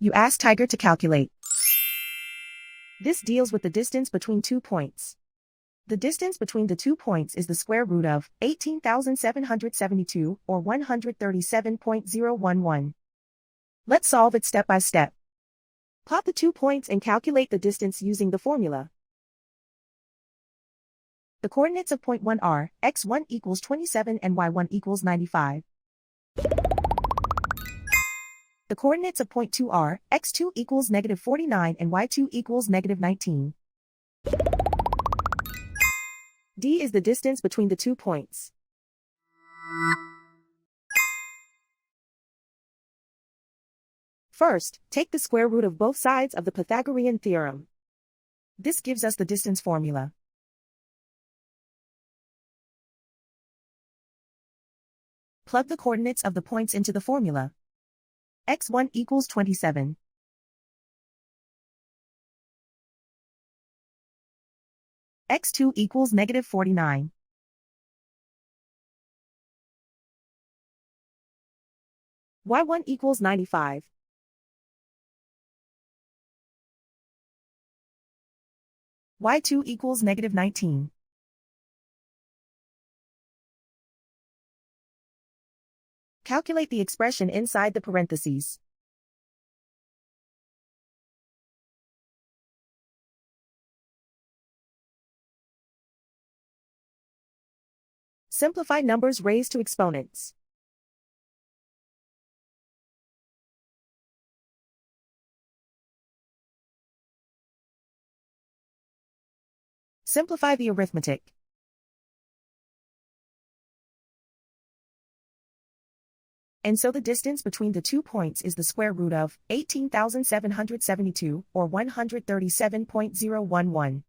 You ask Tiger to calculate. This deals with the distance between 2 points. The distance between the 2 points is the square root of 18,772, or 137.011. Let's solve it step by step. Plot the 2 points and calculate the distance using the formula. The coordinates of point 1 are x1 equals 27 and y1 equals 95. The coordinates of point 2 are x2 equals negative 49 and y2 equals negative 19. D is the distance between the 2 points. First, take the square root of both sides of the Pythagorean theorem. This gives us the distance formula. Plug the coordinates of the points into the formula. x1 equals 27. x2 equals negative 49. y1 equals 95. y2 equals negative 19. Calculate the expression inside the parentheses. Simplify numbers raised to exponents. Simplify the arithmetic. And so the distance between the 2 points is the square root of 18,772, or 137.011.